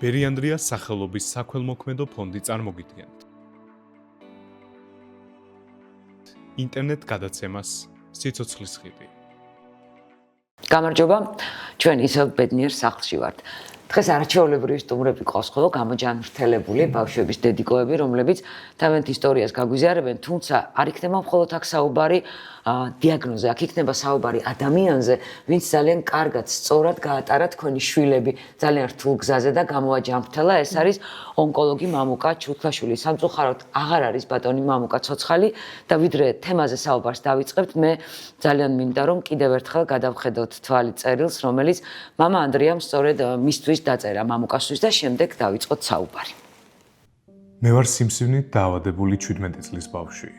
ბერი-ანდრიას სახელობის საქველმოქმედო ფონდი წარმოგიდგენთ. ინტერნეტ გადაცემას სიცოცხლის ხიდი. გამარჯობა, ჩვენ ისევ ბედნიერ სახლში ვართ. დღეს არაჩვეულებრივი სტუმრები ყავს ხოლმე გამოჯანმრთელებული ბავშვების დედიკოები, რომლებიც თავიანთ ისტორიას გაგვიზიარებენ, თუმცა არ იქნება მხოლოდ აქ საუბარი დიაგნოზე, აქ იქნება საუბარი ადამიანზე, ვინც ძალიან კარგად, სწორად გაატარა თქვენი შვილები ძალიან რთულ გზაზე და გამოაჯანმრთელა. ეს არის ონკოლოგი მამუკა ჩუქლაშვილი. სამწუხაროდ აღარ არის ბატონი მამუკა ცოცხალი და ვიდრე თემაზე საუბარს დავიწყებთ, მე ძალიან მინდა რომ კიდევ ერთხელ გადავხედოთ თვალი წერილს, რომელიც მამა ანდრიამ სწორედ მისთვის დაწერა მამუკასთვის და შემდეგ დავიწყოთ საუბარი. მე ვარ სიმსივნით დაავადებული 17 წლის ბავშვი.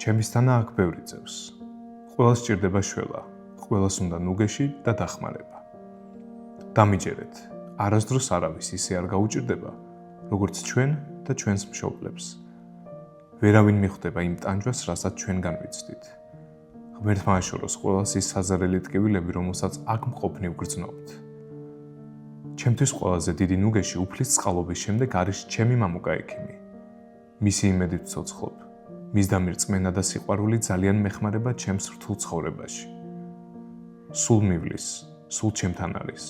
ჩემისთანა აქ ბევრი წევს. ყველას სჭირდება შველა, ყველას უნდა ნუგეში და დახმარება. დამიჯერეთ, არასდროს არავის ისე არ გაუჭირდება, როგორც ჩვენ და ჩვენს მშობლებს. ვერავინ მიხვდება იმ ტანჯვას, რასაც ჩვენგან ვიცდით. ღმერთმა აშოროს ყველას ის საზარელი ტკივილები, რომელსაც აქ მყოფნი ვგრძნობთ. ჩემთვის ყველაზე დიდი ნუგეში უფლის წყალობის შემდეგ არის ჩემი მამუკა ექიმი. მისი იმედით ვცოცხლობ. მის დამირწმენა და სიყვარული ძალიან მეხმარება ჩემს რთულ ცხოვრებაში. სულ მივლის, სულ ჩემთან არის.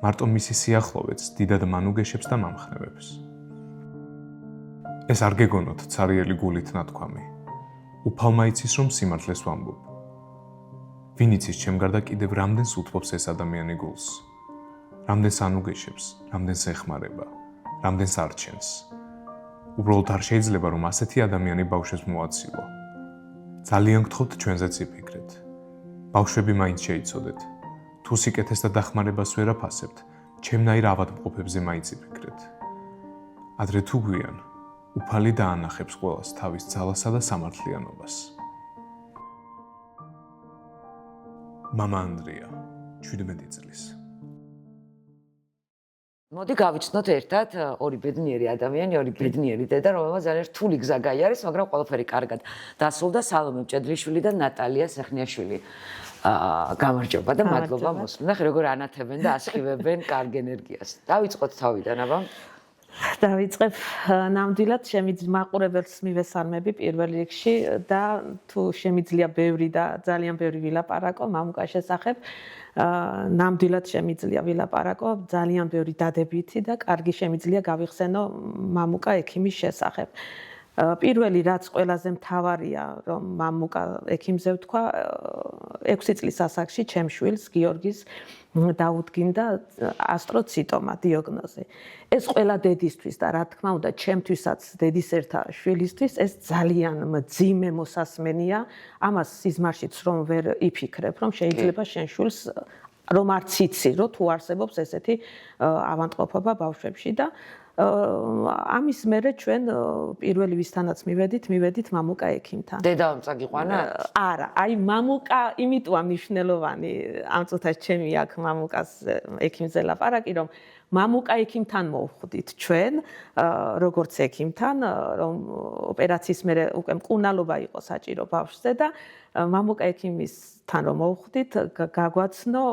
მარტო მისი სიახლოვეც დიდად მანუგეშებს და მამხნევებს. ეს არ გეგონოთ ცარიელი გულით ნათქვამი. უფალმა იცის რომ სიმართლეს ვამბობ. ვინ იცის ჩემ გარდა კიდევ რამდენს უთმობს ეს ადამიანი გულს. რამდენს ანუგეშებს, რამდენს ეხმარება, რამდენს არჩენს. უბრალოდ არ შეიძლება რომ ასეთი ადამიანი ბავშვებს მოაცილო. ძალიან გთხოვთ ჩვენზეც იფიქრეთ. ბავშვები მაინც შეიცოდეთ. თუ სიკეთეს და დახმარებას ვერ აფასებთ, ჩემნაირ ავადმყოფებზე მაინც იფიქრეთ. ადრე თუ გვიან, უფალი დაანახებს ყველას თავის ძალასა და სამართლიანობას. მამა ანდრია, 17 წლის. მოდი გავიცნოთ ერთად ორი ბედნიერი ადამიანი, ორი ბედნიერი დედა, რომელმაც ძალიან რთული გზა გაიარეს, მაგრამ ყველაფერი კარგად დასრულდა. სალომე მჭედლიშვილი და ნატალია სეხნიაშვილი. გამარჯობა და მადლობა მოსმენდა. როგორ ანათებენ და ასხივებენ კარგ ენერგიას. დავიწყოთ თავიდან, აბა. დავიწყებ ნამდვილად მაყურებელს მივესალმები პირველ რიგში და თუ შემიძლია ბევრი და ძალიან ბევრი ვილაპარაკო მამუკას შესახებ. ნამდვილად შემიძლია ვილაპარაკო ძალიან ბევრი დადებითი და კარგი შემიძლია გავიხსენო მამუკა ექიმის შესახებ. პირველი რაც ყველაზე მთავარია რომ მამუკა ექიმზე ვთქვა 6 წლის ასაკში ჩემს შვილს გიორგის დაუდგინდა ასტროციტომა დიაგნოზი. ეს ყველა დედისთვის და რა თქმა უნდა ჩემთვისაც დედის ერთა შვილისთვის ეს ძალიან მძიმე მოსასმენია. ამას სიზმარშიც რომ ვერ იფიქრებ რომ შეიძლება შენ შვილს რომ არც იცი რომ თუ არსებობს ესეთი ავადმყოფობა ბავშვებში და ამის მერე ჩვენ პირველი ვისთანაც მივედით მამუკა ექიმთან. დედამიწა გიყვანა? არა, აი მამუკა იმიტოა მნიშვნელოვანი ამ წუთას ჩემი აქ მამუკას ექიმზე ლაპარაკი, რომ მამუკა ექიმთან მოვხვდით ჩვენ, როგორც ექიმთან, რომ ოპერაციის მერე უკვე მკურნალობა იყო საჭირო ბავშვზე და მამუკა ექიმისთან რომ მოვხვდით, გაგვაცნო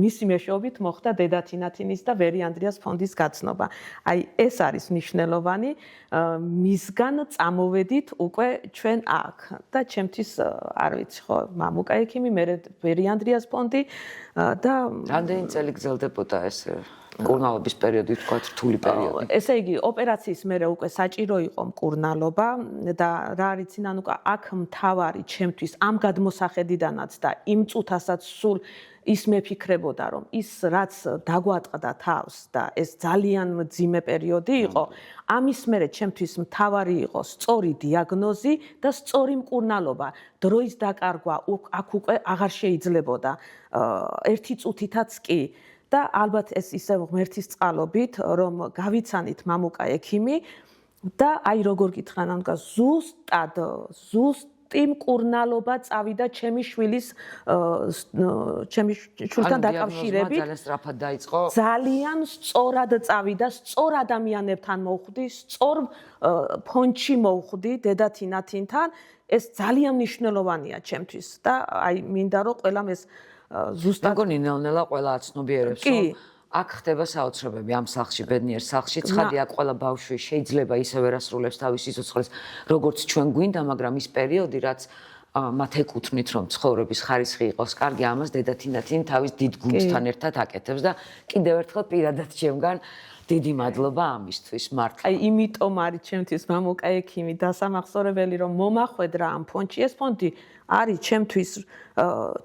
მისი მეშვეობით მოხდა დედათინათინის და ბერი-ანდრიას ფონდის გაცნობა. აი ეს არის მნიშვნელოვანი, მისგან წამოვედით უკვე ჩვენ აქ და ჩემთვის არ ვიცი ხო, მამუკა ექიმი, მე ბერი-ანდრიას ფონდი და რამდენი წელი გრძელდებოდა ეს მკურნალობის პერიოდი, თქვა რთული პერიოდი. ესე იგი, ოპერაციის მერე უკვე საჭირო იყო მკურნალობა და რა არის ნანუკა, აქ მთავარი ჩემთვის ამ გადმოსახედიდანაც და იმ წუთასაც სულ ის მეფიქრებოდა, რომ ის რაც დაგვატყდა თავს და ეს ძალიან მძიმე პერიოდი იყო, ამის მერე ჩემთვის მთავარი იყო სწორი დიაგნოზი და სწორი მკურნალობა. დროის დაკარგვა აქ უკვე აღარ შეიძლებოდა. ერთი წუთითაც კი და ალბათ ეს ისევ ღმერთის წყალობით, რომ გავიცანით მამუკა ექიმი და აი როგორ გითხრა ნანუკა ზუსტი მკურნალობა წავიდა ჩემი შვილთან დაკავშირებით. ძალიან სწრაფად დაიწყო. ძალიან სწორად წავიდა, სწორ ადამიანებთან მოვხვდი, სწორ ფონდში მოვხვდი დედათინათინთან. ეს ძალიან მნიშვნელოვანია ჩემთვის და აი მინდა რომ ყველამ ეს ზუსტად მგონი ნელ-ნელა ყველა აცნობიერებს რომ აქ ხდება საოცრებები ამ სახლში, ბედნიერ სახლში. ცხადია, ყველა ბავშვი შეიძლება ისევე ასრულებს თავის სიცოცხლეს, როგორც ჩვენ გვინდა, მაგრამ ის პერიოდი, რაც მათ ეკუთვნით, რომ ცხოვრების ხარისხი იყოს კარგი, ამას დედათინათინ თავის დიდ გუნდთან ერთად აკეთებს და კიდევ ერთხელ პირადად ჩემგან დიდი მადლობა ამისთვის, მართლა. აი, იმიტომ არის ჩემთვის მამუკა ექიმი დასამახსოვრებელი, რომ მომახვედრა ამ ფონდში. ეს ფონდი არის ჩემთვის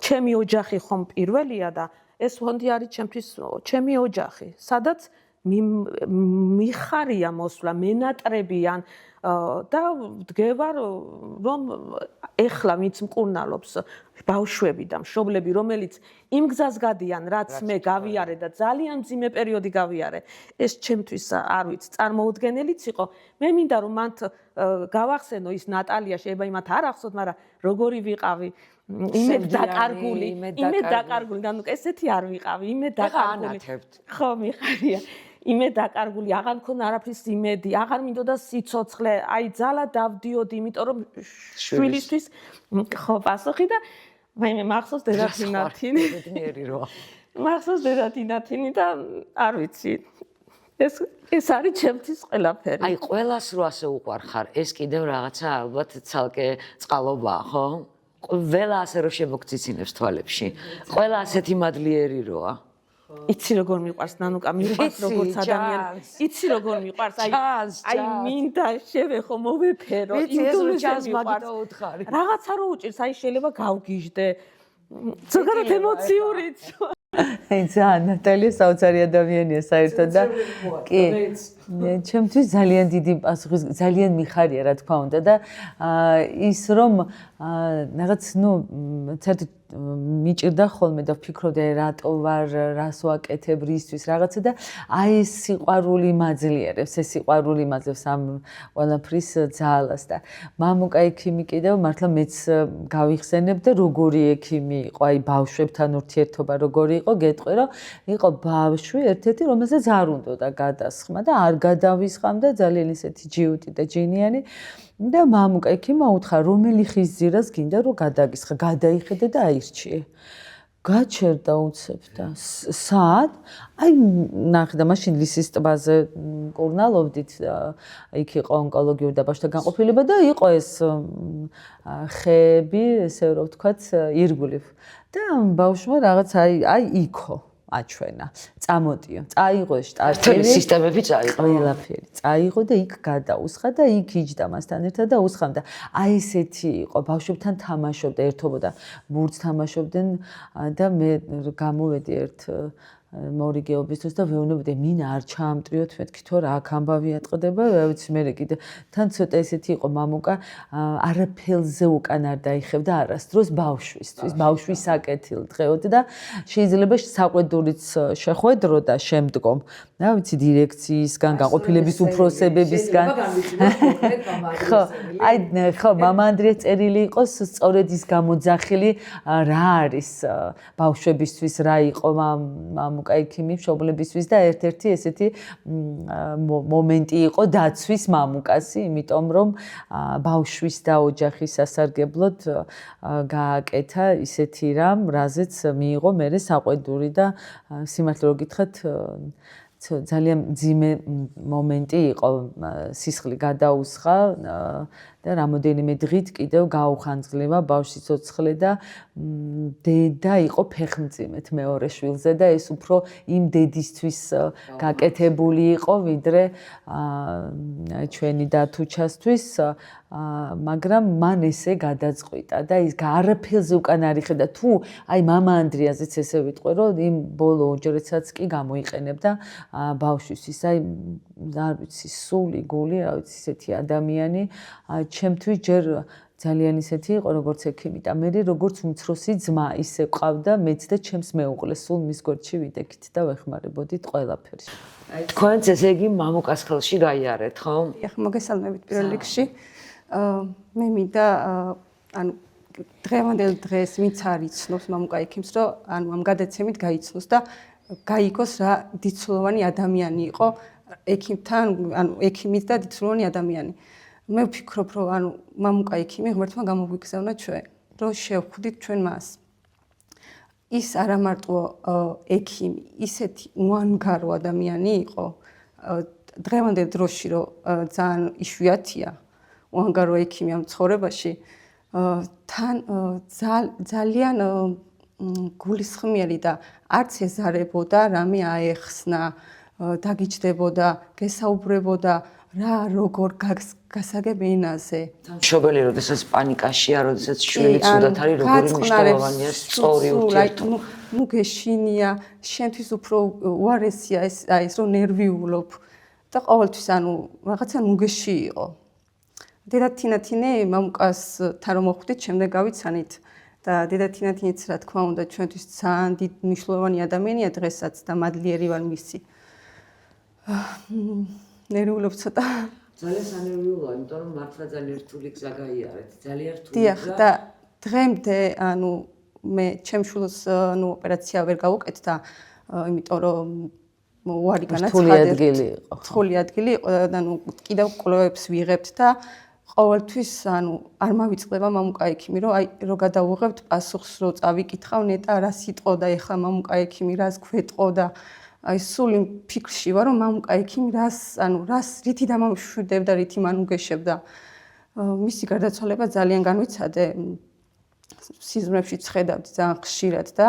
ჩემი ოჯახი ხომ პირველია და ეს ფონდი არის ჩემთვის ჩემი ოჯახი, სადაც მიხარია მოსვლა, მენატრებიან და ვდგება რომ ეხლა ვინც მკურნალობს ბავშვები და მშობლები, რომელიც იმ გზას გადიან, რაც მე გავიარე და ძალიან მძიმე პერიოდი გავიარე, ეს ჩემთვის არ ვიცი, წარმოუდგენელიც იყო. მე მინდა რომ მანთ გავახსენო ის ნატალია, შეიძლება იმათ არ ახსოვთ, მაგრამ როგორი ვიყავი იმედ დაკარგული და ნუ ესეთი არ ვიყავი, იმედ დაკარგული. ხო, მიხარია. იმედ დაკარგული, აღარ მქონდა არაფრის იმედი, აღარ მინდოდა სიცოცხლე, აი ძალა დავდიოდი, იმიტომ რომ შვილისთვის ხო პასუხი და მე მახსოვს დედათინათინი. ბედნიერი როა. მახსოვს დედათინათინი და არ ვიცი. ეს არის ჩემთვის ყველაფერი. აი, ყველას რო ასე უყვარხარ, ეს კიდევ რაღაცა ალბათ ცალკე წყალობაა, ხო? ყველა ასე რო შემოგციცინებს თვალებში. ყველა ასეთი მადლიერი როა. იცი როგორ მიყვარს ნანუკა, მიყვარს როგორც ადამიანი. იცი როგორ მიყვარს, აი მინდა შევეხო, მოვეფერო, იმდენად მაგიტო უთხარი. რაღაცა რო უჭირს, აი შეიძლება გავგიჟდე. ზოგადად ემოციურიც. აი ძალიან ნატალია საოცარი ადამიანია საერთოდ და კი ჩემთვის ძალიან დიდი პასუხი, ძალიან მიხარია რა თქმა უნდა და ის რომ რაღაც ნუ საერთოდ მიჭირდა ხოლმე და ვფიქრობდი რატო ვარ, რას ვაკეთებ რისთვის რაღაცა და აი ეს სიყვარული მაძლიერებს, ეს სიყვარული მაძლევს ამ ყველაფრის ძალას და მამუკა ექიმი კიდევ მართლა მეც გავიხსენებ და როგორი ექიმი იყო, აი ბავშვებთან ურთიერთობა როგორი იყო, გეტყვი რომ იყო ბავშვი ერთ-ერთი რომელსაც არ უნდოდა გადასხმა და არ გადავისხამდა ძალიან ისეთი ჯიუტი და ჯინიანი და მამუკა ექიმმა უთხრა რომელი ხიზძირას გინდა რომ გადაგისხა, გადაიხედე და აირჩიე. გაჩერდა უცებდა. სად? აი ნახე და მაშინ ლისის ტბაზე მკურნალობდით, იქ იყო ონკოლოგიური და ბავშვთა განყოფილება და იყო ეს ხეები, ესე რომ ვთქვათ, ირგვლივ. და ბავშვმა რაღაც აი იქო აჩვენა, წამოდიო, წაიღო შტატელი, სისტემები წაიღო. ყველაფერი წაიღო და იქ გადაუსხა და იქ იჯდა მასთან ერთად და უსხამდა. აი ესეთი იყო, ბავშვებთან თამაშობდა, ერთობოდა, ბურთს თამაშობდნენ და მე გამოვედი ერთ მორიგეობისთვის და ვეუბნებოდი მინა არ ჩაამტრიოთ მეთქი თუ რა აქ ამბავი ატყდება, რა ვიცი მე კიდე თან ცოტა ესეთი იყო მამუკა არაფელზე უკან არ დაიხევდა არასდროს ბავშვისთვის, ბავშვის საკეთილ დღეოდ და შეიძლება საყვედურიც შეხვედრო და შემდგომ რა ვიცი დირექციისგან, განყოფილების უფროსებებისგან. ხო, აი ხო, მამა ანდრია წერილი იყოს სწორედ ის გამოძახილი რა არის ბავშვებისთვის, რა იყო მამუკა ექიმი მშობლებისთვის და ერთ-ერთი ესეთი მომენტი იყო დაცვის მამუკასი, იმიტომ რომ ბავშვის და ოჯახის სასარგებლოდ გააკეთა ისეთი რამ, რაზეც მიიღო მერე საყვედური და სიმართლე რომ გითხრათ ძალიან მძიმე მომენტი იყო, სისხლი გადაუსხა და რამოდენიმე დღით კიდევ გაუხანძღლება ბავშვის სიცოცხლე და დედა იყო ფეხმძიმედ მეორე შვილზე და ეს უფრო იმ დედისთვის გაკეთებული იყო, ვიდრე ჩვენი დათუჩასთვის, მაგრამ მან ესე გადაწყვიტა და ის არაფერზე უკან არ იხედა თუ აი მამა ანდრიაზეც ესე ვიტყვი რომ იმ ბოლო ოჯრედსაც კი გამოიყენებდა ბავშვისთვის, აი არ ვიცი სული გული, რა ვიცი ესეთი ადამიანი ჩემთვის ჯერ ძალიან ისეთი იყო როგორც ექიმი და მე როგორც უმცროსი ძმა ისე ყავდა მეც და ჩემს მეუღლეს სულ მის გვერდში ვიდექით და ვეხმარებოდით ყველაფერში. თქვენც ესე იგი მამუკას ხელში გაიარეთ, ხო? ეხლა მოგესალმებით პირველ რიგში. მე მინდა ანუ დღევანდელ დღეს ვინც არ იცნობს მამუკა ექიმს, რომ ანუ ამ გადაცემით გაიცნოს და გაიგოს რა დიდწლოვანი ადამიანი იყო ექიმთან, ანუ ექიმით და დიდწლოვანი ადამიანი. მე ვფიქრობ, რომ ანუ მამუკა ექიმი ღმერთმა გამოგვიგზავნა ჩვენ, რომ შევხვდით ჩვენ მას. ის არა მარტო ექიმი, ისეთი უანგარო ადამიანი იყო დღევანდელ დროში, რომ ძალიან იშვიათია უანგარო ექიმი ამ ცხოვრებაში, თან ძალიან გულისხმიერი და არც ეზარებოდა, რამე აეხსნა, დაგიჯდებოდა, გესაუბრებოდა რა როგორ გასაგებ ენაზე. მშობელი, როდესაც პანიკაშია, როდესაც შვილი ცუდად არის, როგორი მნიშვნელოვანია სწორი ურთიერთობა. ნუ გეშინია, შენთვის უფრო უარესია ეს რომ ნერვიულობ და ყოველთვის რაღაცა ნუგეში იყო. დედა თინათინე მამუკას თან რომ მოხვდით, შემდეგ გავიცანით და დედა თინათინეც რა თქმა უნდა ჩვენთვის ძალიან დიდ მნიშვნელოვანი ადამიანია დღესაც და მადლიერი ვარ მისი. ნერვიულობ ცოტა. ძალიან სანერვიულოა, იმიტომ რომ მართლა ძალიან რთული გზა გაიარეთ. ძალიან რთული. დიახ, და დღემდე მე ჩემ შვილს ოპერაცია ვერ გავუკეთდა, იმიტომ რომ უარი განაცხადეთ. რთული ადგილი იყო და კიდევ კვლევებს ვიღებთ და ყოველთვის არ მავიწყდება მამუკა ექიმი, რომ რო გადავუღებთ პასუხს, რო წავიკითხავ ნეტა რა სიტყოდა ეხლა მამუკა ექიმი, რას გვეტყო და სულ იმ ფიქრში ვარ, რომ მამუკა ექიმი რას რითი დამამშვიდებდა, რითი მანუგეშებდა. მისი გარდაცვალება ძალიან განვიცადე. სიზმრებში ცხედავდი ძალიან ხშირად და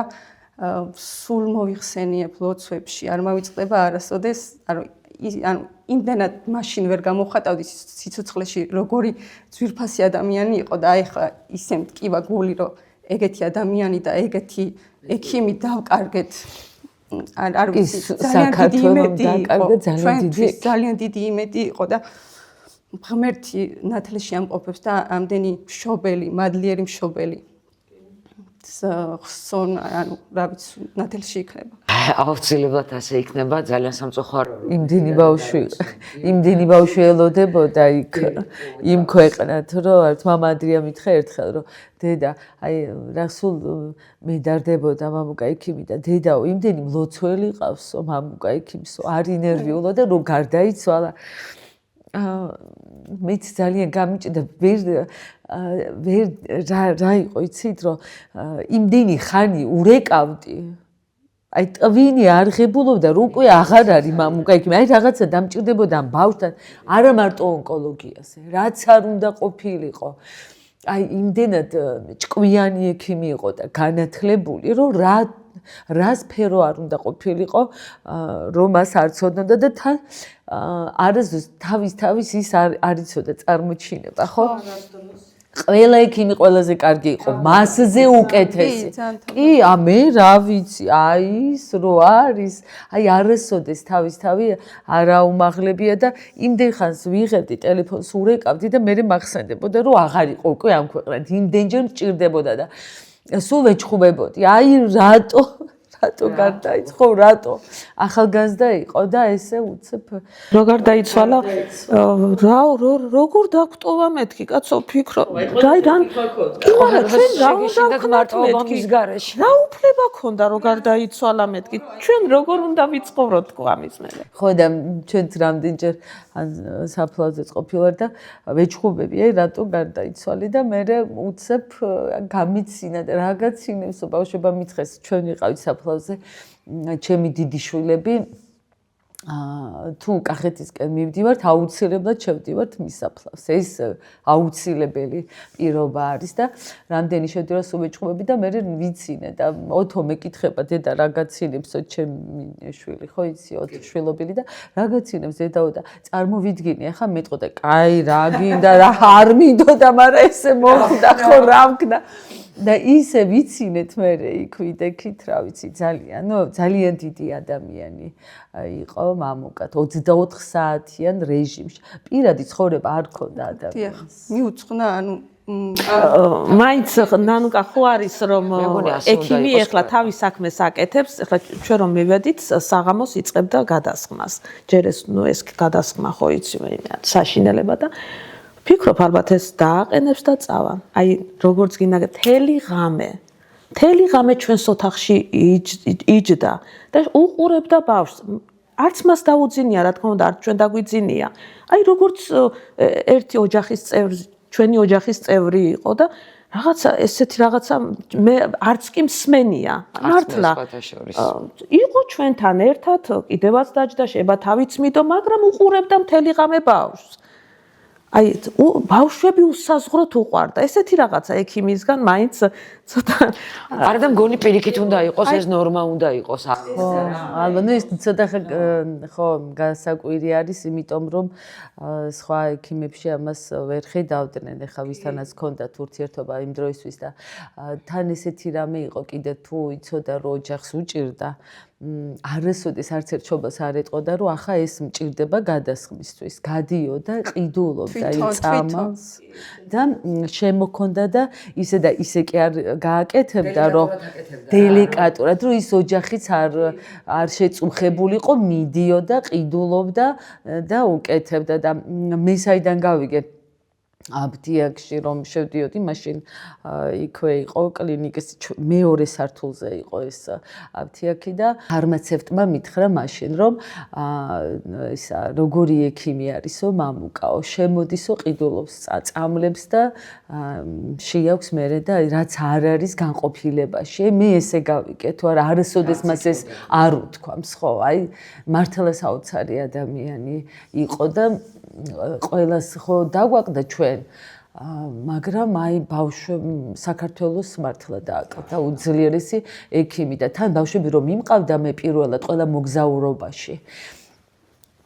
სულ მოიხსენიებ ლოცვებში, არ მავიწყდება არასოდეს, იმდენად მაშინ ვერ გამოხატავდი სიცოცხლეში, როგორი ძვირფასი ადამიანი იყო და ეხლა ისე მტკივა გული, რომ ეგეთი ადამიანი და ეგეთი ექიმი დავკარგეთ. არ ვიცი, ძალიან დიდი იმედი იყო და ღმერთი ნათლში ამყოფებს და ამდენი მშობელი, მადლიერი მშობელი ხსონ, რა ვიცი, ნათლში იქნება. აუცილებლად ასე იქნება, ძალიან სამწუხაროა. იმდენი ბავშვი ელოდებოდა იმ ქვეყნად, რომ მამა ადრია მითხრა ერთხელ, რომ დედა, რა სულ მედარდებოდა მამუკა ექიმი და დედაო, იმდენი მლოცველი ყავსო მამუკა ექიმსო, არ ინერვიულა და რომ გარდაიცვალა. მეც ძალიან გამიჭდა რა იყო იცით რომ იმდენი ხანი ურეკავდი ტვინი არ ღებულობდა რომ უკვე აღარ არის მამუკა ექიმი რაღაცა დამჭირდებოდა ამ ბავშვთან არა მარტო ონკოლოგიაზე რაც არ უნდა ყოფილიყო იმდენად ჭკვიანი ექიმი იყო და განათლებული რომ რა სფერო არ უნდა ყოფილიყო რომ მას არ ცოდნოდა და თან არასდროს თავის ის არ იცოდა წარმოჩინება ხო ყველა ექიმი ყველაზე კარგი იყო მასზე უკეთესი კი მე რა ვიცი ის რო არის არასოდეს თავი არაუმაღლებია და იმდენ ხანს ვიღებდი ტელეფონს ურეკავდი და მე მახსენდებოდა რომ აღარ იყო უკვე ამ ქვეყნად იმდენჯერ მჭირდებოდა და სულ ვეჩხუბებოდი რატო გარდაიცვალა რატო ახალგაზრდა იყო და ესე უცებ როგორ დაიცვალა როგორ დაგვტოვა მეთქი კაცო ფიქრო რაიდან კი ჩვენ მარტოობის გარეშე რა უფლება ქონდა როგორ დაიცვალა მეთქი ჩვენ როგორ უნდა ვიცხოვროთ თქო ამის მერე ხო და ჩვენც რამდენჯერ საფლავზეც ყოფილვარ და ვეჩხუბები რატო გარდაიცვალე და მე უცებ გამიცინა და რა გაცინებსო ბავშვობა მითხეს ჩვენ ვიყავით საფლავზე ჩემი დიდი შვილები თუ კახეთისკენ მივდივართ აუცილებლად შევდივართ მის საფლავს ეს აუცილებელი პირობა არის და რამდენი შევდივარ სულ ვეჩხუბები და მე ვიცინე და ოთო მეკითხება დედა რა გაცინებსო ჩემი შვილი ხო იცი ოთო შვილობილი და რა გაცინებს დედაო და წარმოვიდგინე ახლა მეტყო და კაი რა გინდა რა არ მინდოდა მაგრამ ესე მოხდა ხო რა მქნა და ისე ვიცინეთ მე იქ ვიდექით რა ვიცი ძალიან დიდი ადამიანი იყო მამუკა 24 საათიან რეჟიმში პირადი ცხოვრება არ ქონდა ადამიანს მიუძღვნა მაინც ნანუკა ხო არის რომ ექიმი ეხლა თავის საქმეს აკეთებს ეხლა ჩვენ რომ მივედით საღამოს იწყებდა გადასხმას ჯერ ეს გადასხმა ხო იცი საშინელება და ფიქრობ ალბათ ეს დააყენებს და წავა. როგორც გინდა მთელი ღამე ჩვენს ოთახში იჯდა და უყურებდა ბავშვს. არც მას დაუძინია, რა თქმა უნდა, არც ჩვენ დაგვიძინია. როგორც ერთი ოჯახის წევრი, ჩვენი ოჯახის წევრი იყო და რაღაცა ესეთი რაღაცა მე არც კი მსმენია. მართლა. იყო ჩვენთან ერთად, კიდევაც დაჯდა, შეება თავიც მიდო, მაგრამ უყურებდა მთელი ღამე ბავშვს. აი ბავშვები უსაზღვროდ უყვარდა. ესეთი რაღაცა ექიმისგან მაინც ცოტა არა მგონი პირიქით უნდა იყოს, ეს ნორმა უნდა იყოს. ალბათ ეს ცოტა ხო გასაკვირი არის, იმიტომ რომ სხვა ექიმებში ამას ვერ ხედავდნენ, ეხა ვისთანაც ჰქონდათ ურთიერთობა იმ დროისთვის და თან ესეთი რამე იყო კიდე თუ იცოდა რომ ოჯახს უჭირდა არასოდეს არც ერთ შობას არ ეტყოდა რომ ახლა ეს მჭირდება გადასხმისთვის. გადიოდა, ყიდულობდა იმ წამალს და შემოქონდა და ისე და ისე კი არ გააკეთებდა რომ დელიკატურად რომ ის ოჯახიც არ შეწუხებულიყო, მიდიოდა, ყიდულობდა და უკეთებდა და მე საიდან გავიგე აბდიაკში რომ შევდიოდი, მაშინ იქვე იყო კლინიკის მეორე სართულზე იყო ეს აბდიაკი და ფარმაცევტმა მითხრა მაშინ რომ ისა როგორი ექიმი არისო მამუკაო, შემოდისო ყიდულობს წამლებს და შეაქვს მერე და რაც არ არის განყოფილებაში. მე ესე გავიგე თუ არა არასოდეს მას ეს არ უთქვამს, ხო? აი მართლა საოცარი ადამიანი იყო და ყველას ხო დაგვაყდა ჩვენ მაგრამ აი საქართველოს მართლა დააკარგა უძლიერესი ექიმი და თან ბავშვები რომ იმყავდა მე პირველად ყველა მოგზაურობაში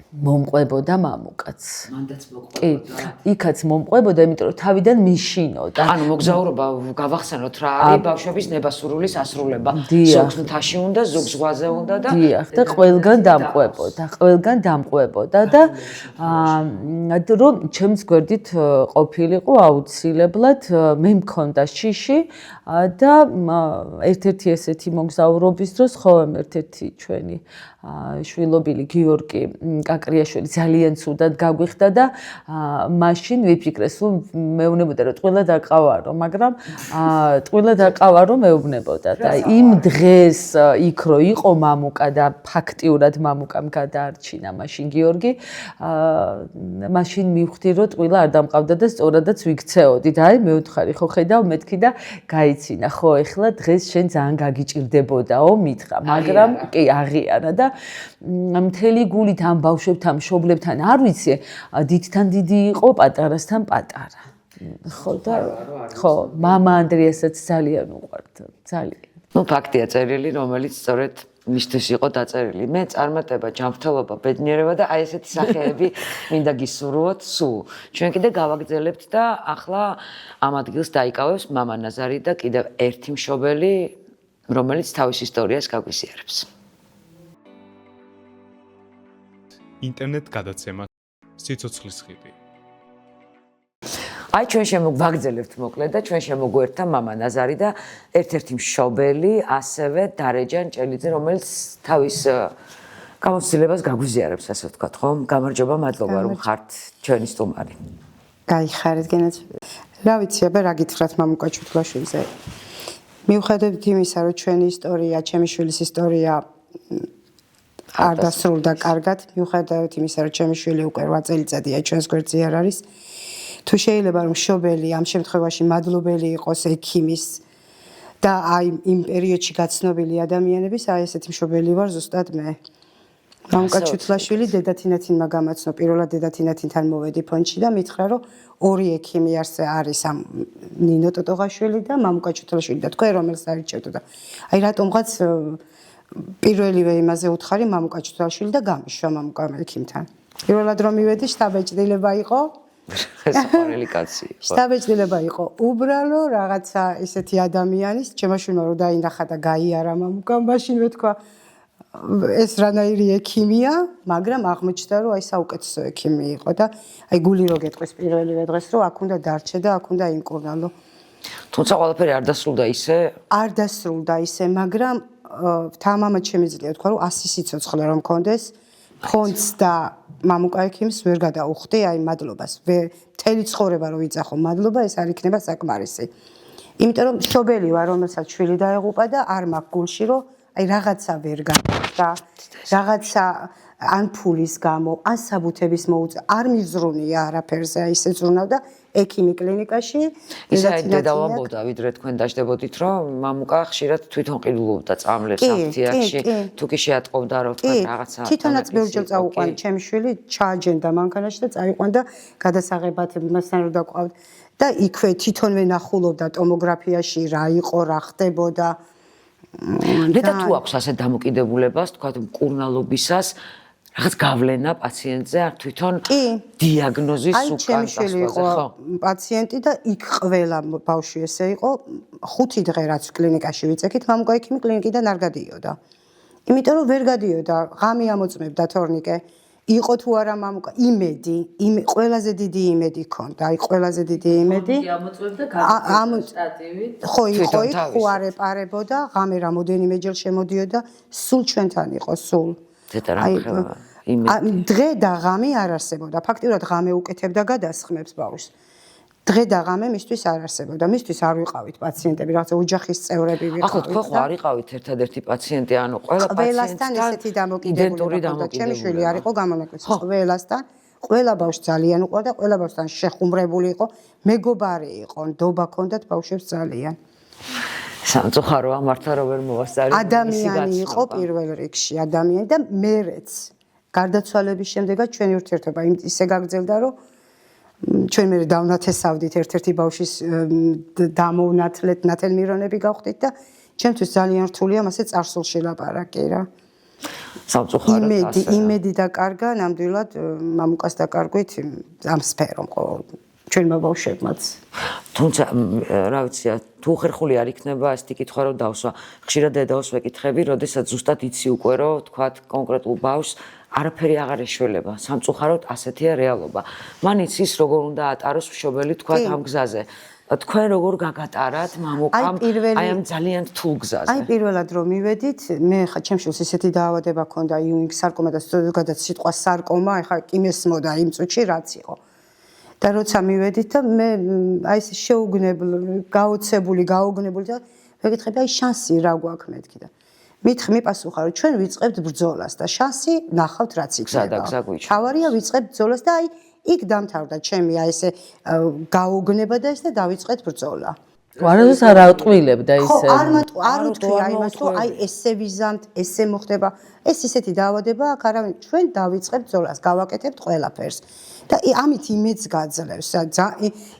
მომყვებოდა მამუკაც. მანდაც მომყვებოდა. იქაც მომყვებოდა, იმიტომ რომ თავიდან მიშინოდა. ანუ მოგზაურობა გავახსენოთ რა არის ბავშვების ნებასურულის ასრულება. ზოგს მთაში უნდა, ზოგს ზღვაზე უნდა და დიახ, და ყველგან დამყვებოდა და რომ ჩემს გვერდით ყოფილიყო აუცილებლად მე მქონდა შიში და ერთ-ერთი ესეთი მოგზაურობის დროს ხოლმე ერთ-ერთი ჩვენი შვილობილი გიორგი კაკრიაშვილი ძალიან ცუდად გაგვიხდა და მაშინ ვიფიქრეს რომ მეუბნებოდა რომ ტყუილა დაკავარო, მაგრამ ტყუილა დაკავარო მეუბნებოდა და იმ დღეს იქ რო იყო მამუკა და ფაქტიურად მამუკამ გადაარჩინა მაშინ გიორგი მაშინ მივხვდი რომ ტყუილა არ დამყავდა და სწორადაც ვიქცეოდი და აი მეუთხარი ხო ხედავ მეთქი და გაიცინა ხო ეხლა დღეს შენ ძალიან გაგიჭირდებოდაო მითხრა მაგრამ კი აღიარა და მთელი გულით ამ ბავშვებთან, მშობლებთან არ ვიცი, დიდთან დიდი იყო, პატარასთან პატარა. ხო და ხო, მამა ანდრიასაც ძალიან უყვარდა, ძალიან. ნუ ფაქტია წერილი, რომელიც სწორედ მისთვის იყო დაწერილი. მე წარმატება, ჯანმრთელობა, ბედნიერება და აი ესეთი სახეები მინდა გისურვოთ სულ. ჩვენ კიდე გავაგრძელებთ და ახლა ამ ადგილს დაიკავებს მამა ნაზარი და კიდევ ერთი მშობელი, რომელიც თავის ისტორიას გაგვიზიარებს. ინტერნეტ გადაცემა სიცოცხლის ხიდი. აი ჩვენ შემოგვაგრძელებთ მოკლედ და ჩვენ შემოგვერთა მამა ნაზარი და ერთ-ერთი მშობელი, ასევე დარეჯან ჭელიძე, რომელიც თავის გამოცდილებას გაგვიზიარებს, ასე ვთქვათ, ხო? გამარჯობა, მადლობა რომ ხართ ჩვენი სტუმარი. გაიხარეთ გენაც. რა ვიცი, აბა რა გითხრათ მამუკა ჩუთლაშვილზე. მიუხედავად იმისა, რომ ჩვენი ისტორია, ჩემი შვილის ისტორია არ დასრულდა კარგად, მიუხედავად იმისა, რომ ჩემი შვილი უკვე 8 წელიწადია ჩვენს გვერდზე არ არის. თუ შეიძლება რომ მშობელი ამ შემთხვევაში მადლობელი იყოს ექიმის და აი იმ პერიოდში გაცნობილი ადამიანების, აი ესეთი მშობელი ვარ ზუსტად მე. მამუკა ჩუთლაშვილი დედათინათინმა გამაცნო, პირველად დედათინათინთან მოვედი ფონდში და მითხრა რომ ორი ექიმი არის ამ ნინო ტოტოღაშვილი და მამუკა ჩუთლაშვილი და თქვენ რომელს არიჭებდო და აი რატომღაც პირველივე იმაზე უთხარი მამუკა ჩუთლაშვილი და გამიშვა მამუკა ექიმთან. პირველად რომ მივედი შტაბეჭდილება იყო. ესაყარელი კაცი. შტაბეჭდილება იყო. უბრალო რაღაცა ესეთი ადამიანის, ჩემო შვილმა რომ დაინახა და გაიარა მამუკა, მაშინვე თქვა ეს რანაირი ექიმია, მაგრამ აღმოჩნდა რომ აი საუკეთესო ექიმი იყო და აი გული რო გეტყვის პირველივე დღეს რომ აქ უნდა დარჩე და აქ უნდა იმკურნალო. თუმცა ყველაფერი არ დასრულდა ისე? არ დასრულდა ისე, მაგრამ თამამად შემიძლია თქვა რომ 100 სიცოცხლე რომ მქონდეს, ფონდს და მამუკა ექიმს ვერ გადაუხდი, აი მადლობას. მთელი ცხოვრება რო ვიძახო მადლობა, ეს არ იქნება საკმარისი. იმიტომ რომ მშობელი ვარ, რომელსაც შვილი დაეღუპა და არ მაქვს გულში რომ აი რაღაცა ვერ გადა, რაღაცა ან ფულის გამო, ან საბუთების მოუწე, არ მიზრუნია არაფერზე, აი ესე ზრუნავდა ექიმი კლინიკაში. ისე დედავამბობდა, ვიდრე თქვენ დაждდებოდით, რომ მამუკა ხშირად თვითონ ყიდულობდა წამლებს აფთიაქში, თუ კი შეატყობდა რომ თქვენ რაღაცა. თვითონაც ბევრჯერ წაუყვან ჩემი შვილი, ჩააჯენდა მანქანაში და წაიყვანდა გადასაღებად მასთან რომ დაყვავდა და იქვე თვითონვე ნახულობდა ტომოგრაფიაში რა იყო, რა ხდებოდა. და თუ აქვს ასე დამოკიდებულებას, თქვა მკურნალობისას რაღაც გავლენა პაციენტზე, არ თვითონ დიაგნოზის უკან ჩემი იყო პაციენტი და იქ ყველა ბავშვი ესე იყო 5 დღე რაც კლინიკაში ვიწექით, მამუკა ექიმი კლინიკიდან არ გადიოდა. იმიტომ რომ ვერ გადიოდა, ღამე ამოწმებდა თორნიკე. იყო თუ არა მამუკა იმედი, ყველაზე დიდი იმედი ქონდა, აი ყველაზე დიდი იმედი. ამოწმებდა გადაწყვეტილებით. ხო არეპარებოდა, ღამე რამოდენიმეჯერ შემოდიოდა, სულ ჩვენთან იყო, სულ. დღე და ღამე არ არსებობდა. ფაქტიურად ღამე უკეთებდა გადასხმებს ბავშვს. დღე და ღამე მისთვის არ არსებობდა. მისთვის არ ვიყავით პაციენტები, რაღაცა ოჯახის წევრები ვიყავით. ახლა თქვენ ხო არ იყავით ერთადერთი პაციენტი, ანუ ყველა ყველასთან ესეთი დამოკიდებულება ჰქონდა. ჩემი შვილი არ იყო გამონაკლისი. ყველასთან, ყველა ბავშვს ძალიან უყვარდა, ყველა ბავშვთან შეხუმრებული იყო, მეგობარი იყო, ნდობა ჰქონდათ ბავშვებს ძალიან. სამწუხარო ამართა რომ ვერ მოვასწარი. ადამიანი იყო პირველ რიგში, ადამიანი და მერეც. გარდაცვალების შემდეგაც ჩვენი ურთიერთობა ისე გაგრძელდა, რომ ჩვენ მე დავნათესავდით ერთ-ერთი ბავშვის დამოვნათლეთ ნათელმირონები გავხდით და ჩემთვის ძალიან რთულია მასე წარსულში ლაპარაკი რა. სამწუხაროდ იმედი დაკარგა, ნამდვილად მამუკას დაკარგვით ამ სფერომ ყოველ ჩვენმა ბავშვებმაც. თუმცა რა ვიცი, თუ ხერხული არ იქნება ესეთი კითხვა რომ დავსვა. ხშირად დედავს ვეკითხები, როდესაც ზუსტად იცი უკვე რომ თქვათ კონკრეტულ ბავშვს არაფერი აღარ ეშველება. სამწუხაროდ ასეთია რეალობა. მან იცის როგორ უნდა ატაროს მშობელი თქვათ ამ გზაზე. თქვენ როგორ გაგატარათ მამუკამ აი ამ ძალიან რთულ გზაზე? აი პირველად რომ მივედით, მე ხა ჩემშვილს ისეთი დაავადება ჰქონდა იუნგ სარკომა და ზოგადად სიტყვა სარკომა, ეხა კი მესმოდა იმ წუთში რაც იყო. და როცა მივედით და მე აი ეს შეუგნებლი, გაოცებული და ვეკითხები აი შანსი რა გვაქვს მეთქი და მიპასუხა რომ ჩვენ ვიწყებთ ბრძოლას და შანსი ნახავთ რაც იქნება. თავარია ვიწყებთ ბრძოლას და აი იქ დამთავრდა ჩემი აი ესე გაუგნება და ეს და დავიწყეთ ბრძოლა. არასდროს არ ავტყვილებდა ისე. ხო, არ უთქვია იმას, რომ აი ესე ვიზამთ, ესე მოხდება. ეს ისეთი დაავადება აქ არავინ ჩვენ დავიწყებთ ბრძოლას, გავაკეთებთ ყველაფერს. და ამით იმედს გაძლევს.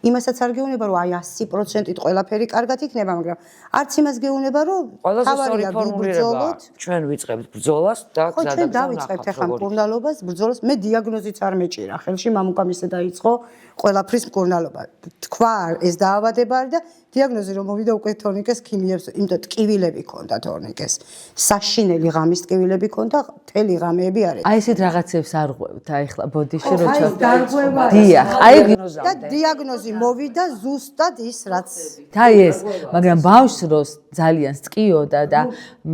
იმასაც არ გეუბნება, რომ აი 100%-ით ყველაფერი კარგად იქნება, მაგრამ არც იმას გეუბნება, რომ თავარია ვიბრძოლოთ. ჩვენ ვიწყებთ ბრძოლას და ხო, ჩვენ დავიწყებთ ახლა მკურნალობას, ბრძოლას. მე დიაგნოზიც არ მეჭირა ხელში, მამუკამ ისე დაიწყო ყველაფრის მკურნალობა. თქვა ეს დაავადება არის და დიაგნოზი რომ მოვიდა უკვე თორნიკეს ქიმიებს, იმიტომ ტკივილები ქონდა თორნიკეს. საშინელი ღამის ტკივილები ქონდა, მთელი ღამეები არის. აი ესეთ რაღაცებს არ ღვევთ, აი ახლა ბოდიში რო დიახ, აი და დიაგნოზი მოვიდა ზუსტად ის რაც აი ეს, მაგრამ ბავშვს რო ძალიან სწკიოდა და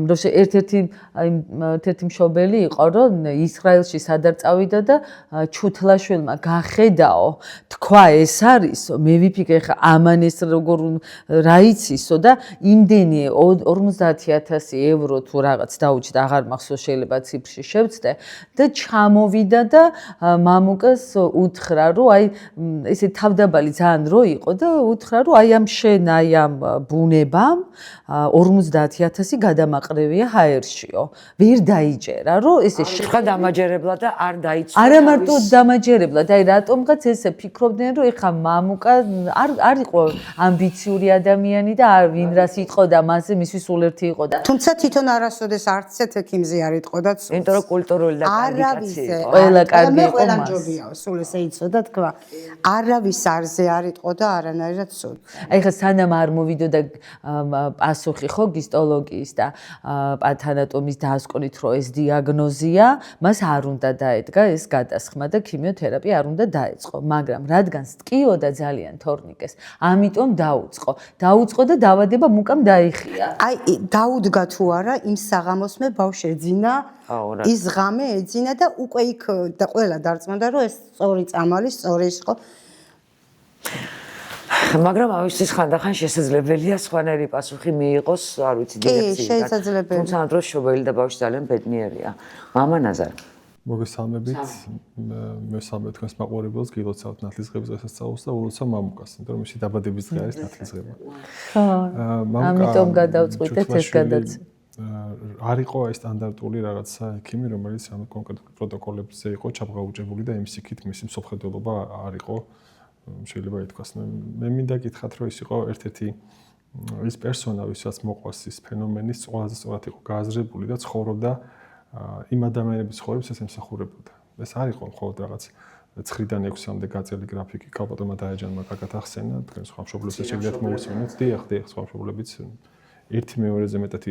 რო ერთ-ერთი მშობელი იყო, რომ ისრაელში სადარ წავიდა და ჩუთლაშვილმა გახედაო, თქვა ეს არისო, მე ვიფიქრე ხა ამან ეს როგორ რა იცისო და იმდენი 50000 ევრო თუ რაღაც დაუჭდა, აღარ მახსოვს, შეიძლება ციფრში შევცდე და ჩამოვიდა და მამუკას უთხრა, რომ აი ესე თავდაბალი ძალიან რო იყო და უთხრა, რომ აი ამ შენ აი ამ ბუნებამ 50000 გადამაყრევია ჰაერშიო. ვერ დაიჯერა, რომ ესე შეხა დამაჯერებლა და არ დაიცვა. არა მარტო დამაჯერებლად, აი რატომღაც ესე ფიქრობდნენ, რომ ეხა მამუკა არ იყო ამბიციური ადამიანი და არ ვინ რას იტყოდა მასზე, მისი სულერთი იყო და თუმცა თვითონ არასოდეს არც ერთ ექიმზე არ იტყოდა. იმიტომ რომ კულტურული და კარგი კაცი იყო. ყველა კარგი იყო მას. ჯობიაო, სულ ესე იცოდა თქვა. არავის არზე არ იტყოდა არანაირად სულ. აი ხა სანამ არ მოვიდოდა პასუხი ხო გისტოლოგიის და პათანატომის დაასკვნით, რომ ეს დიაგნოზია, მას არ უნდა დაედგა ეს გადასხმა და ქიმიოთერაპია არ უნდა დაეწყო, მაგრამ რადგან სტკიოდა ძალიან თორნიკეს, ამიტომ დაუწყო და დაავადება მუკამ დაიხია. აი დაუდგა თუ არა იმ საღამოს მე ბავშვი ეძინა, ის ღამე ეძინა და უკვე იქ და ყველა დარწმუნდა, რომ ეს სწორი წამალი, სწორი იყო. მაგრამ ამისთვის ხანდახან შესაძლებელია სხვანაირი პასუხი მიიღოს, არ ვიცი, დირექციიდან. კი, შესაძლებელი. თუმცა ამ დროს მშობელი და ბავშვი ძალიან ბედნიერია. მამა ნაზარ. მოგესალმებით. მე ვსალმებ თქვენს მაყურებელს, გილოცავთ ნათლისღების დღესასწაულს და ულოცავ მამუკას, იმიტომ რომ მისი დაბადების დღე არის ნათლისღება. ხო. ამიტომ გადავწყვიტეთ ეს გადაცემა. არ იყო აი სტანდარტული რაღაცა ექიმი, რომელიც ამ კონკრეტულ პროტოკოლებზე იყო ჩაბღაუჭებული და იმის იქით მისი მსოფლმხედველობა არ იყო შეიძლება ითქვას. მე მინდა გითხრათ, რომ ის იყო ერთ-ერთი ის პერსონა, ვისაც მოყვას ის ფენომენის ყველაზე სწორად იყო გააზრებული და ცხოვრობდა იმ ადამიანების ცხოვრებას ეს ემსახურებოდა. ეს არ იყო მხოლოდ რაღაც 9-დან 6-მდე გაწელი გრაფიკი, კალბატონმა დაეჯანა მაგათ ახსენა, თქვენ სხვა მშობლებსაც შეგიძლიათ მოусმინოთ. დიახ, სხვა მშობლებიც ერთი მეორეზე მეტად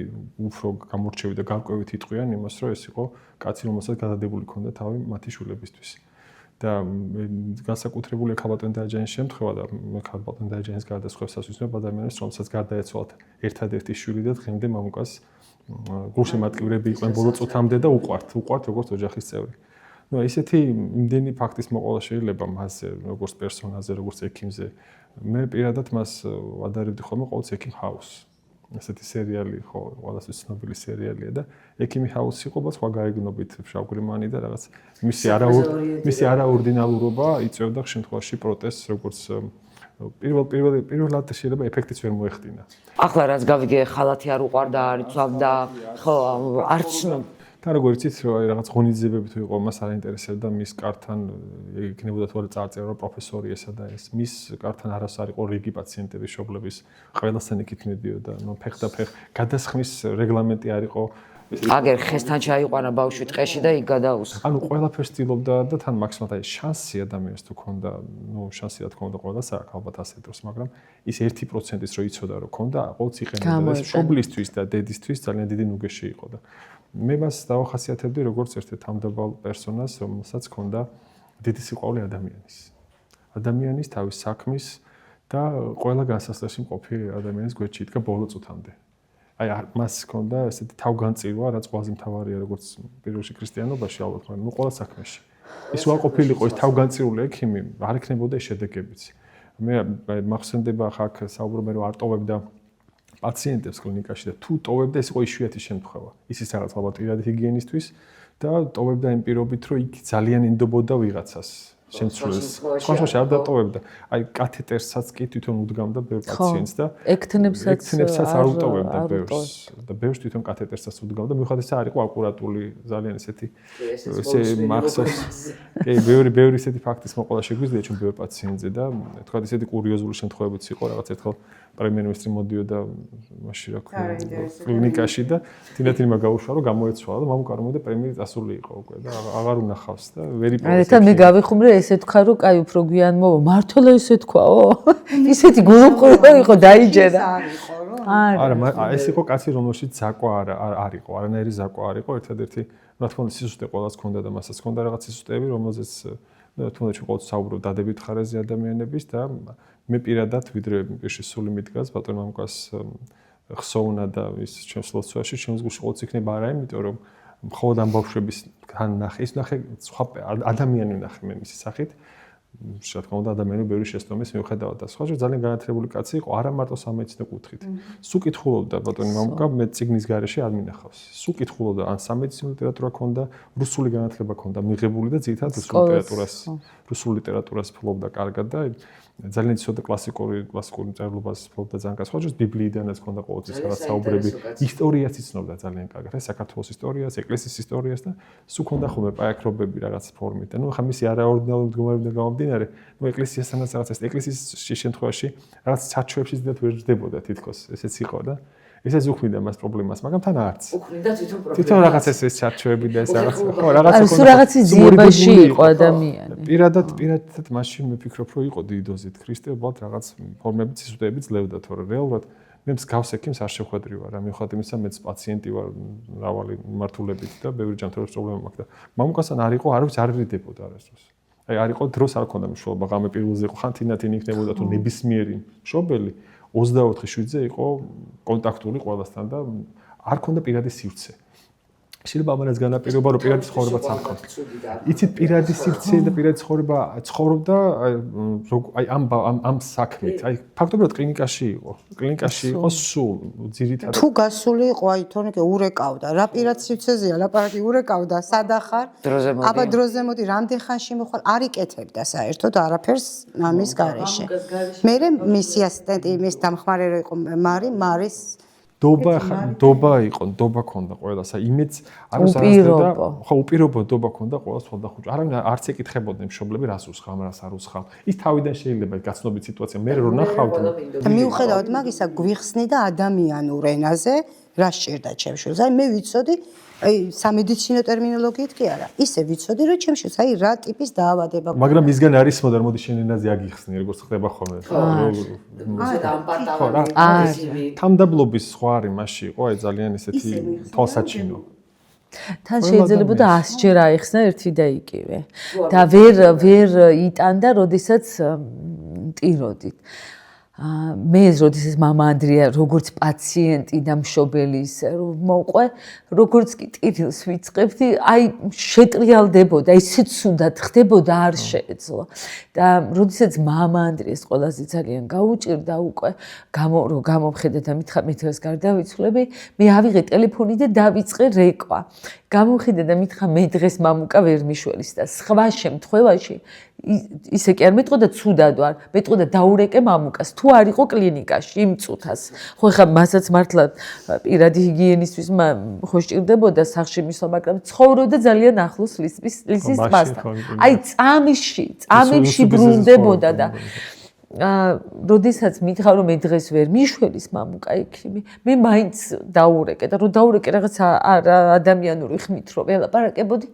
უფრო გამორჩევი და გარკვევით იტყვიან იმას, რომ ეს იყო კაცი, რომელსაც გადადებული ჰქონდა თავი მათი შვილებისთვის. და განსაკუთრებული კალბატონ დაეჯანის შემთხვევა და კალბატონ დაეჯანის გარდაცვალებას ვისმენთ ადამიანებს, რომელსაც გარდაეცვალათ ერთადერთი შვილი და დღემდე მამუკას გულშემატკივრები იყვნენ ბოლო წუთამდე და უყვართ როგორც ოჯახის წევრი. ნუ ესეთი იმდენი ფაქტის მოყოლა შეიძლება მასზე, როგორც პერსონაჟზე, როგორც ექიმზე. მე პირადად მას ვადარებდი ხოლმე ყოველთვის ექიმ ჰაუსს. ესეთი სერიალი ხო, ყველასთვის ცნობილი სერიალია და ექიმი ჰაუსი იყო, სხვა გაიგნობით შავგრიმანი და რაღაც მისი არაორდინალურობა იწევდა შემთხვევაში პროტესტს, როგორც პირველად შეიძლება ეფექტიც ვერ მოეხდინა. ახლა რაც გავიგე, ხალათი არ უყარდა, არ იცავდა, ხო, არც და როგორც იცით, რომ აი რაღაც ღონისძიებები თუ იყო, მას არ აინტერესებდა მის კართან იქნებოდა თუ არა წარწერა პროფესორი ესა და ეს. მის კართან არას არ იყო რიგი პაციენტების შობლების, ყველასთან იქით მედიოდა, ნუ ფეხ და ფეხ გადასხმის რეგლამენტი არ იყო. აგერ ხესთან ჩაიყვანა ბავშვი ტყეში და იქ გადაუსხა. ანუ ყველაფერს ცდილობდა და თან მაქსიმალურად აი შანსი ადამიანს თუ ქონდა, ნუ შანსი რა თქმა უნდა ყველას აქვს ალბათ ასე დროს, მაგრამ ის 1%-ის რო იცოდა რომ ქონდა, ყოველთვის იყენებდა ეს შობლისთვის და დედისთვის ძალიან დიდი ნუგეში იყო და მე მას დავახასიათებდი როგორც ერთ-ერთ თამდაბალ პერსონას, რომელსაც ქონდა დიდი სიყვარული ადამიანის თავის საქმის და ყველა განსასწრებში მყოფი ადამიანის გვერდში იდგა ბოლო წუთამდე. აი მას ჰქონდა ესეთი თავგანწირვა, რაც ყველაზე მთავარია როგორც პირველში ქრისტიანობაში ალბათ, მაგრამ ყველა საქმეში. ის უარყოფილიყო ის თავგანწირული ექიმი, არ ექნებოდა შედეგებიც. მე მახსენდება ხაქ საუბრობენ რომ არ ტოვებდა პაციენტებს კლინიკაში და თუ ტოვებდა ეს იყო იშვიათი შემთხვევა. ისიც რაღაც ალბათ პირადი ჰიგიენისთვის და ტოვებდა იმ პირობით რომ იქ ძალიან ინდობოდა ვიღაცას. შემცვლელს. ხოშოში არ დატოვებდა. აი კათეტერსაც კი თვითონ უდგამდა ბევრ პაციენტს და ექთნებსაც არ უტოვებდა ბევრს. და ბევრს თვითონ კათეტერსაც უდგამდა. მიუხედავად ისა არ იყო აკურატული, ძალიან ესეთი ესე მახსოვს. კი, ბევრი ესეთი ფაქტის მოყოლა შეგვიძლია ჩვენ ბევრ პაციენტზე და თქვა ესეთი კურიოზული შემთხვევებიც იყო, რაღაც ერთხელ პრემიერ-მინისტრი მოდიოდა მაშინ რა ქვია კლინიკაში და თინათინმა გაუშვა რომ გამოეცვალა და მამუკა რომ და პრემიერი წასული იყო უკვე და აღარ უნახავს და ვერ იპოვეს. და მე გავიხუმრე ესე თქვა რომ კაი უფრო გვიან მოვა. მართლა ესე თქვაო? ისეთი გულუყურება იყო დაიჯერა. არა, ეს იყო კაცი რომელშიც ზაკვა არ იყო, არანაირი ზაკვა არ იყო, ერთადერთი რა თქმა უნდა სისუსტე ყველას ჰქონდა და მასაც ჰქონდა რაღაც სისუსტეები, რომელზეც რა თქმა უნდა ჩვენ ყოველთვის საუბრობ დადებით ხარაზე ადამიანების და მე პირადად ვიდრე პირში სული მიდგას ბატონ მამუკას ხსოვნა და ის ჩემს ლოცვაში ჩემს გულში ყოველთვის იქნება არა, იმიტომ რომ მხოლოდ ამ ბავშვების თან ნახე, ის ნახე სხვა ადამიანი ნახე მე მისი სახით. რა თქმა უნდა ადამიანები ბევრი შეცდომის მიუხედავად და სხვა ძალიან განათლებული კაცი იყო, არა მარტო სამედიცინო კუთხით. სულ კითხულობდა ბატონი მამუკა, მე ციგნის გარეშე არ მინახავს. სულ კითხულობდა ან სამედიცინო ლიტერატურა ქონდა, რუსული განათლება ქონდა მიღებული და ძირითადად რუსულ ლიტერატურას ფლობდა კარგად და ძალიან იცოდა კლასიკურ მწერლობას ფლობდა ძალიან კარგად. სხვა ბიბლიიდანაც ქონდა ყოველთვის რაღაც საუბრები, ისტორიაც იცნობდა ძალიან კარგად, საქართველოს ისტორიას, ეკლესიის ისტორიას და სულ ქონდა ხოლმე პაექრობები რაღაც ფორმით. და ნუ ხა მისი არაორდინალური მდგომარეობიდან გამომდინარე, ნუ ეკლესიასთანაც რაღაც ეს ეკლესიის შემთხვევაში რაღაც საჩვევებში ძლიერ ვერ ჯდებოდა თითქოს, ესეც იყო და ესეც უქმნიდა მას პრობლემას, მაგრამ თან არც. უქმნიდა თვითონ რაღაც ეს ჩარჩოები და ეს რაღაც ხო რაღაც იყო. რაღაცი ძიებაში იყო ადამიანი. პირადად მაშინ მე ვფიქრობ, რომ იყო დიდი დოზით ქრისტე, უბრალოდ რაღაც ფორმებით სისუსტეები ძლევდა, თორე რეალურად მე მსგავს ექიმს არ შეხვედრი ვარ, მიუხედავად იმისა, მეც პაციენტი ვარ მრავალი მართულებით და ბევრი ჯანმრთელობის პრობლემა მაქვს და მამუკასთან არ იყო, არავის არ ვრიდებოდა არასდროს. აი არ იყო დროს არ ქონდა მშობლობა, ღამე პირველზე იყო, ხან თინათინი იქნებოდა თუ ნებისმიერი მშობელი 24 შვიდზე იყო კონტაქტური ყველასთან და არ ქონდა პირადი სივრცე. შეიძლება ამას განაპირობა რომ პირადი ცხოვრებაც არ ქონდა. იცით პირადი სივრცე და პირადი ცხოვრება ცხოვრობდა აი ამ საქმით. აი ფაქტობრივად კლინიკაში იყო. კლინიკაში იყო სულ ძირითადად. თუ გასული იყო აი თორემ ურეკავდა. რა პირად სივრცეზეა, ლაპარაკი ურეკავდა, სად ახარ? აბა დროზე მოდი, რამდენ ხანში მოხვალ, არ იკეთებდა საერთოდ არაფერს ამის გარეშე. მე მისი ასისტენტი, მის დამხმარე რო იყო მარის დობა იყო, დობა ქონდა ყველას. აი იმედს არ უსწრებდა. ხო, უპირობო დობა ქონდა ყველას ხოლმე ხუჭ. არავინ არც ეკითხებოდნენ მშობლები რას უსხამ, რას არ უსხამ. ის თავიდან შეიძლება გაცნობით სიტუაცია მე რო ნახავდი. და მიუხედავად მაგისა გვიხსნი და ადამიანურ ენაზე რა სჭირდა ჩემს შვილს. აი მე ვიცოდი, აი სამედიცინო ტერმინოლოგიით კი არა. ისე ვიცოდი რომ ჩემს შვილს აი რა ტიპის დაავადება აქვს. მაგრამ მისგან არის მოდა მოდი შენ ენაზე აგიხსნი, როგორც ხდება ხოლმე. თამდაბლობის სხვა არის მასში იყო აი ძალიან ესეთი თვალსაჩინო. თან შეიძლება და 100 ჯერ აიხსნა ერთი და იგივე. და ვერ იტანდა, როდესაც მტიროდით. მე როდესაც მამა ანდრია როგორც პაციენტი და მშობელი ისე რომ მოყვე, როგორც კი ტირილს ვიწყებდი, აი შეტრიალდებოდა, ისეთ სუნდად ხდებოდა არ შეეძლო. და როდესაც მამა ანდრიას ყველაზე ძალიან გაუჭირდა უკვე, რომ გამომხედა და მითხრა მე დღეს გარდავიცვლები, მე ავიღე ტელეფონი და დავიწყე რეკვა. გამომხედა და მითხრა მე დღეს მამუკა ვერ მიშველის და სხვა შემთხვევაში ისე კი არ მეტყოდა ცუდად ვარ, მეტყოდა დაურეკე მამუკას, თუ არ იყო კლინიკაში იმ წუთას. ხო ხა მასაც მართლა პირადი ჰიგიენისთვის ხო სჭირდებოდა სახლში მისვლა, მაგრამ ცხოვრობდა ძალიან ახლოს ლისის ტბასთან. აი წამებში ბრუნდებოდა და როდესაც მითხრა რომ მე დღეს ვერ მიშველის მამუკა ექიმი, მე მაინც დაურეკე და რომ დაურეკე რაღაც ადამიანური ხმით რომ ველაპარაკებოდი,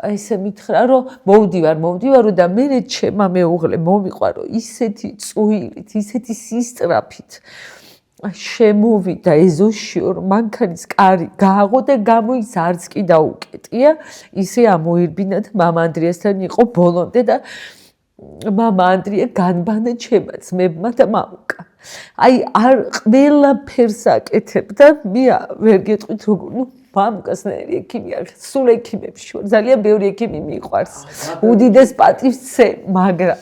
ესე მითხრა რომ მოვდივარო და მე ჩემმა მეუღლე მომიყვარო ისეთი წუილით, ისეთი სისწრაფით შემოვიდა ეზოშიო რომ მანქანის კარი გააღო და გამოიც არც კი დაუკეტია, ისე ამოირბინა და მამა ანდრიასთან იყო ბოლომდე და მამა ანდრია განბანა ჩემმა ძმებმა და მამუკა. აი არ ყველაფერს აკეთებდა, მე ვერ გეტყვით როგორ, მამუკას ნაირი ექიმი არ, სულ ექიმებს შორ, ძალიან ბევრი ექიმი მიყვარს. უდიდეს პატივცემ, მაგრამ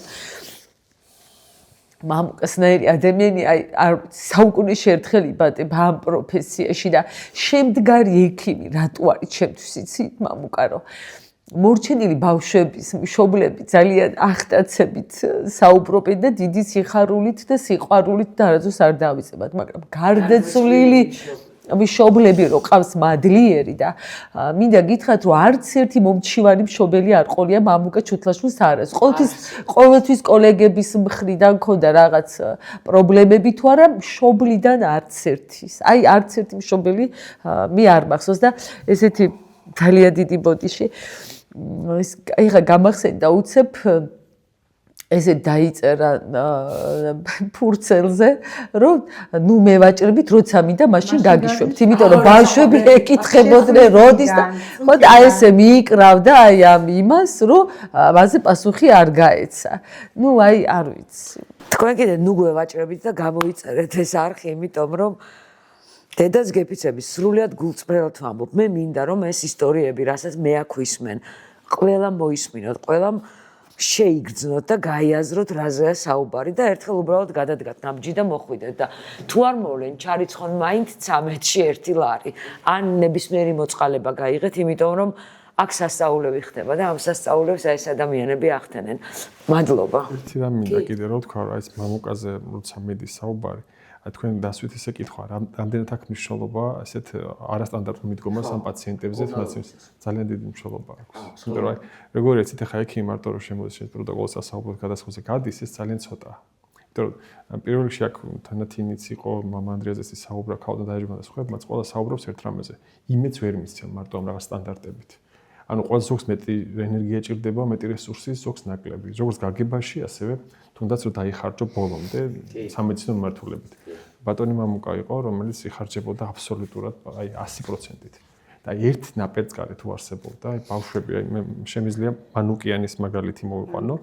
მამუკას ნაირი ადამიანი აი არ საუკუნეში ერთხელ იბადება ამ პროფესიაში და შემდგარი ექიმი რატო არის ჩემთვის იცით მამუკა რომ მორჩენილი ბავშვების მშობლები ძალიან ახტაცებით საუბრობენ და დიდი სიხარულით და სიყვარულით და არასდროს არ დავიწყებათ, მაგრამ გარდაცვლილი მშობლები რო ყავს მადლიერი და მინდა გითხრათ რომ არც ერთი მომჩივარი მშობელი არ ყოლია მამუკა ჩუთლაშვილს არას. ყოველთვის კოლეგების მხრიდან ქონდა რაღაც პრობლემები თუ არა მშობლიდან არც ერთის. აი არც ერთი მშობელი მე არ მახსოვს და ესეთი ძალიან დიდი ბოდიში ეხა გამახსენდა უცებ ესე დაიწერა ფურცელზე რომ ნუ მე ვაჭრებით როცა მინდა მაშინ გაგიშვებთ, იმიტომ რომ ბავშვები ეკითხებოდნენ როდის და ხო და აი ესე მიიკრავდა აი ამ იმას რომ მასე პასუხი არ გაეცა. ნუ აი არ ვიცი. თქვენ კიდე ნუ გვევაჭრებით და გამოიწერეთ ეს არხი, იმიტომ რომ დედას გეფიცების სრულიად გულწრფელად ვამბობ. მე მინდა რომ ეს ისტორიები, რასაც მე აქ ვისმენ, ყველა მოისმინოთ, ყველა შეიგრძნოთ და გაიაზროთ რაზეა საუბარი და ერთხელ უბრალოდ გადადგათ ნაბჯი და მოხვიდეთ და თუ არ მოვლენ ჩარიცხონ მაინც 13-ში 1 ლარი ან ნებისმიერი მოწყალება გაიღეთ, იმიტომ რომ აქ სასწაულები ხდება და ამ სასწაულებს აი ეს ადამიანები ახდენენ. მადლობა. ერთი რამ მინდა კიდე რომ თქვა, აი ეს მამუკაზე როცა მიდის საუბარი, აი თქვენ დასვით ისე კითხვა, რამდენად აქვს მნიშვნელობა ესეთ არასტანდარტულ მიდგომას ამ პაციენტებზე, თუნდაც ძალიან დიდი მნიშვნელობა აქვს. იმიტომ რომ აი როგორ ეცით ახლა ექიმი მარტო რომ შემოდის შენ პროტოკოლს ასაუბროთ გადასხმაზე გადის, ეს ძალიან ცოტაა. იმიტომ რომ პირველ რიგში აქ თანათინიც იყო მამა ანდრიაზეს საუბრა ქალთან დაეჯგმა და სხვა, მათ ყველა საუბრობს ერთ რამეზე. იმედს ვერ მისცემ მარტო ამ რაღაც სტანდარტებით. ანუ ყველა ზოგს მეტი ენერგია ჭირდება, მეტი რესურსი, ზოგს ნაკლები. როგორც გაგებაში, ასევე თუნდაც რომ დაიხარჯო ბოლომდე სამედიცინო მიმართულებით. ბატონი მამუკა იყო, რომელიც იხარჯებოდა აბსოლუტურად აი 100%-ით. და ერთ ნაპერწკალი თუ არსებობდა, აი ბავშვები, აი მე შემიძლია მანუკიანის მაგალითი მოვიყვანო.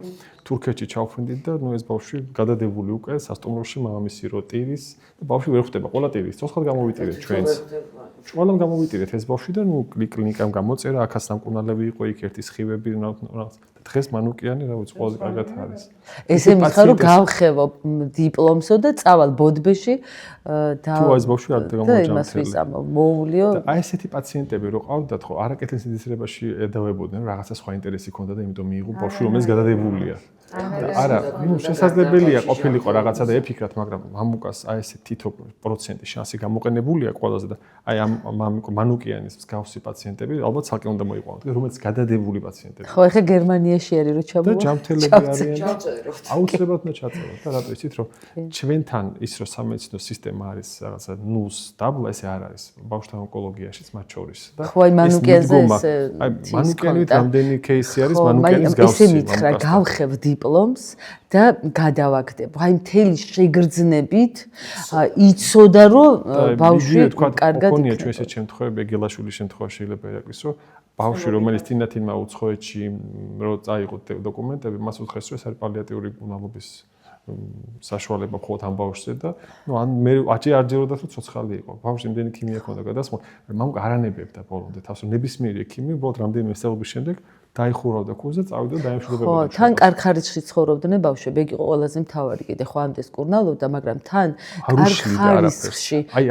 თურქეთში ჩავფრინდით და ნუ ეს ბავშვი გადადებული უკვე სასტუმროში მამამისი რო ტირის და ბავშვი ვერ ხვდება, ყველა ტირის, ცოცხლად გამოვიტირეთ ჩვენც. ყველამ გამოვიტირეთ ეს ბავშვი და ნუ კლინიკამ გამოწერა, აქაც სამკურნალები იყო, იქ ერთი სხივები, რაღაც. დღეს მანუკიანი რა ვიცი, ყველაზე კარგად არის. ესე მითხრა რომ გავხევო დიპლომსო და წავალ ბოდბეში და თუ ეს ბავშვი არ გამოვიჯამთელი. მოუვლიო. აი ესეთი პაციენტები რო ყავდათ ხო, არაკეთილ სინდისრებაში ედავებოდნენ, რაღაცა სხვა ინტერესი ჰქონდა და იმიტომ მიიღო ბავშვი, რომელიც გადადებულია. არა, ნუ შესაძლებელია ყოფილიყო რაღაცა და ეფიქრათ, მაგრამ მამუკას აი ესე თითო პროცენტი შანსი გამოყენებულია ყველაზე და აი ამ მანუკიანის მსგავსი პაციენტები ალბათ ცალკე უნდა მოიყვანოთ, რომელიც გადადებული პაციენტები. ხო, ეხა გერმანიაში არის რო ჩამოვა. და ჯამთელები არიან და აუცილებლად უნდა ჩაწეროთ და რატო იცით რომ ჩვენთან ის რომ სამედიცინო სისტემა არის რაღაცა ნულს დაბლა, ესე არ არის ბავშვთა ონკოლოგიაშიც მათ შორის და ხო, აი მანუკიანზე ეს აი მანუკიანით რამდენი кейსი არის მანუკიანის გავსი. ესე მითხრა, გავხევ დიპლომს და გადავაგდებ. აი მთელი შეგრძნებით იცოდა რომ ბავშვი კარგად იქნება. ჩვენ ესეთ შემთხვევები გელაშვილის შემთხვევაში შეიძლება ირაკლის რომ ბავშვი რომელიც თინათინმა უცხოეთში რო წაიღო დოკუმენტები მას უთხრეს რომ ეს არის პალიატიური მამობის საშუალება მხოლოდ ამ ბავშვზე და ნუ ან მე აჭერდათ რომ ცოცხალი იყო. ბავშვი იმდენი ქიმია ქონდა გადასმული, მამუკა არანებებდა ბოლომდე თავს რომ ნებისმიერი ექიმი უბრალოდ რამდენიმე სწავლების შემდეგ დაიხურავდა ქუზე, წავიდა და დაემშვიდობებოდა. ხო, თან კარხარიში ცხოვრობდნენ ბავშვები, ეგ იყო ყველაზე მთავარი კიდე ხო ამდე კურნალობდა, მაგრამ თან კარხარიში. აი,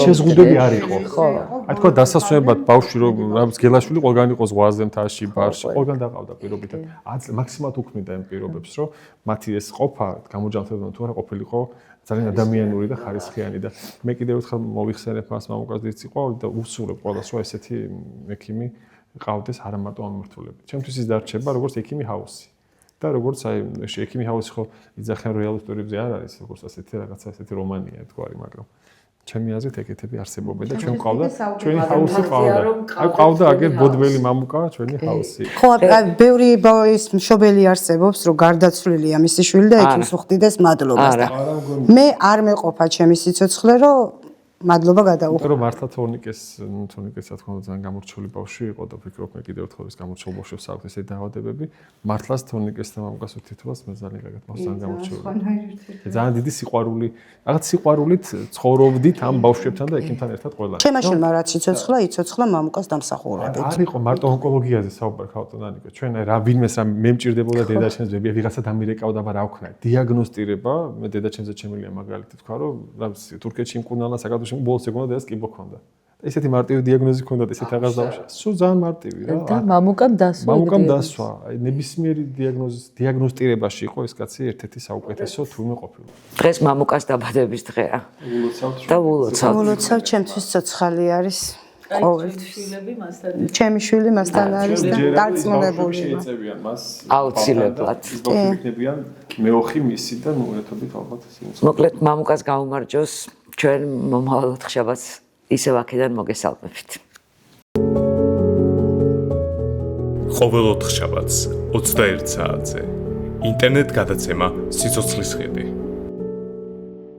შეზღუდული არ იყო. ხო. აი თქვა დასასვენებლად ბავშვი რომ რაღაც გელაშვილი ყველგან იყო ზღვაზე, მთაში, ბარში, ყველგან დაყავდა პირობითად. მაქსიმალურად უქმნიდა იმ პირობებს, რომ მათი ეს ყოფა გამოჯანმრთელდა თუ არა ყოფილიყო ძალიან ადამიანური და ხარისხიანი და მე კიდევ ერთხელ მოვიხსენებ მას მამუკას დიც იყო და უსურვებ ყველას რომ ესეთი ექიმი ყავდეს არა მარტო ამმართველები. ჩემთვის ის დარჩება როგორც ექიმი ჰაუსი. და როგორც აი ექიმი ჰაუსი ხო იძახენ რეალურ ისტორიებზე არ არის, როგორც ასეთი რაღაცა ასეთი რომანია თქვარი, მაგრამ ჩემი აზრით ეგეთები არსებობენ და ჩვენ ყავდა ჩვენი ჰაუსი ყავდა. აი ყავდა აგერ ბოდბელი მამუკა ჩვენი ჰაუსი. ხო, აი ბევრი ის მშობელი არსებობს, რომ გარდაცვლილია მისი შვილი და ექიმს უხდიდეს მადლობას. მე არ მეყოფა ჩემი სიცოცხლე, რომ მადლობა გადაუხო. რომ მართლა თორნიკეს რა თქმა უნდა ძალიან გამორჩეული ბავშვი იყო და ვფიქრობ მე კიდევ ერთხელ ის გამორჩეულ ბავშვებს აქვს ესეთი დაავადებები. მართლაც თორნიკეს და მამუკას ურთიერთობას მე ძალიან კარგად მაქვს ძალიან გამორჩეული. ძალიან დიდი სიყვარული, რაღაც სიყვარულით ცხოვრობდით ამ ბავშვებთან და ექიმთან ერთად ყველა. ჩემმა შვილმა რაც იცოცხლა, იცოცხლა მამუკას დამსახურებით. არ იყო მარტო ონკოლოგიაზე საუბარი ხალხთანანიკო. ჩვენ რა ვინმეს რა მე მჭირდებოდა დედაჩემს ვებია ვიღაცა დამირეკავდა, მაგრამ რა ვქნა? დიაგნოსტირება, მე დედაჩემზე შემიძლია მაგალითი თქვა, რომ რა თურქეთში იმკურნალდა საქართველოში ბოლოს ეგონა და ეს კიბო ქონდა. ესეთი მარტივი დიაგნოზი ქონდა ესეთ რაღაც დავში. სულ ძალიან მარტივი რა. და მამუკამ დასვა. მამუკამ დასვა. აი ნებისმიერი დიაგნოსტირებაში იყო ეს კაცი ერთ-ერთი საუკეთესო თურმე ყოფილი. დღეს მამუკას დაბადების დღეა. და ვულოცავთ. ვულოცავ, ჩემთვის ცოცხალი არის. ჩემი შვილი მასთან არის და დარწმუნებული. შეეწევიან მას. აუცილებლად. ის ბავშვი იქნებიან მეოხი მისი და ნუერთობით ალბათ ისინი. მოკლედ მამუკას გაუმარჯოს ჩვენ მომავალ ოთხშაბათს ისევ აქედან მოგესალმებით. ყოველ ოთხშაბათს 21 საათზე ინტერნეტ გადაცემა სიცოცხლის ხედი.